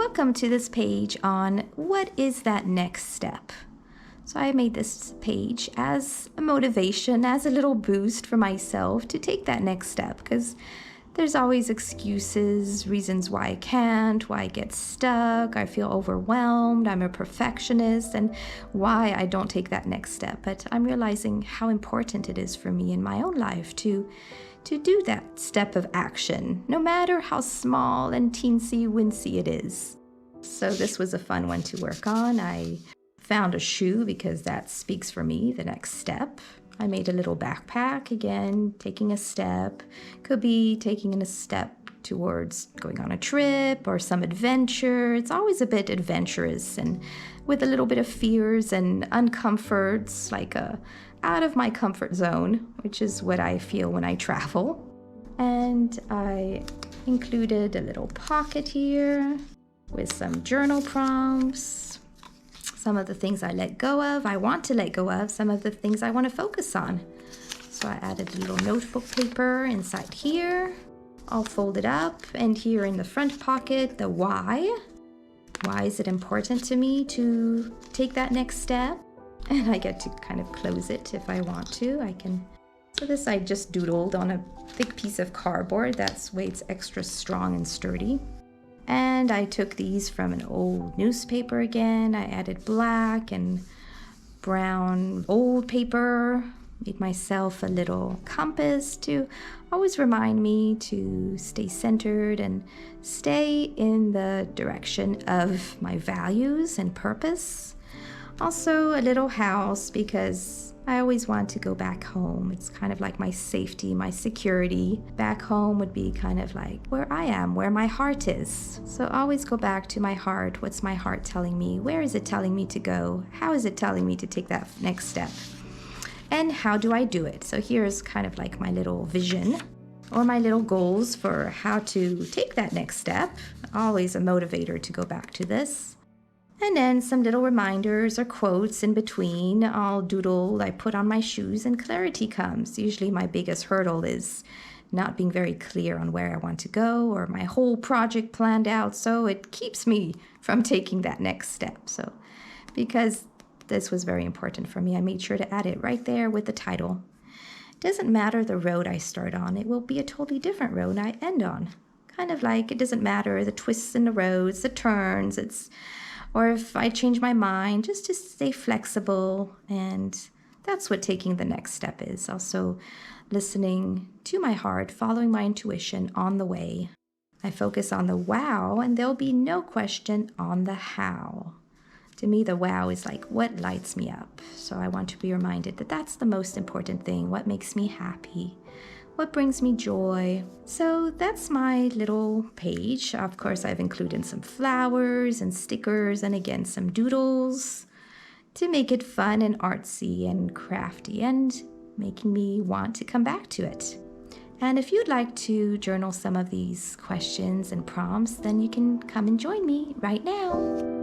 welcome to this page on what is that next step. So I made this page as a motivation, as a little boost for myself to take that next step, because there's always excuses, reasons why I can't, why I get stuck, I feel overwhelmed, I'm a perfectionist, and why I don't take that next step. But I'm realizing how important it is for me in my own life to do that step of action, no matter how small and teensy-wincy it is. So this was a fun one to work on. I found a shoe because that speaks for me, the next step. I made a little backpack, again, taking a step. Could be taking a step towards going on a trip or some adventure. It's always a bit adventurous and with a little bit of fears and uncomforts, like out of my comfort zone, which is what I feel when I travel. And I included a little pocket here with some journal prompts. Some of the things I let go of, I want to let go of, some of the things I want to focus on. So I added a little notebook paper inside here, all folded up, and here in the front pocket, the why. Why is it important to me to take that next step? And I get to kind of close it if I want to. So this I just doodled on a thick piece of cardboard. That's way it's extra strong and sturdy. And I took these from an old newspaper again. I added black and brown old paper, made myself a little compass to always remind me to stay centered and stay in the direction of my values and purpose. Also a little house because I always want to go back home. It's kind of like my safety, my security. Back home would be kind of like where I am, where my heart is. So always go back to my heart. What's my heart telling me? Where is it telling me to go? How is it telling me to take that next step? And how do I do it? So here's kind of like my little vision or my little goals for how to take that next step. Always a motivator to go back to this. And then some little reminders or quotes in between. I'll doodle, I put on my shoes and clarity comes. Usually my biggest hurdle is not being very clear on where I want to go or my whole project planned out. So it keeps me from taking that next step. So because this was very important for me, I made sure to add it right there with the title. It doesn't matter the road I start on. It will be a totally different road I end on. Kind of like it doesn't matter the twists in the roads, the turns, or if I change my mind, just to stay flexible. And that's what taking the next step is. Also listening to my heart, following my intuition on the way. I focus on the wow, and there'll be no question on the how. To me, the wow is like what lights me up. So I want to be reminded that that's the most important thing, what makes me happy, what brings me joy. So that's my little page. Of course, I've included some flowers and stickers and again, some doodles to make it fun and artsy and crafty and making me want to come back to it. And if you'd like to journal some of these questions and prompts, then you can come and join me right now.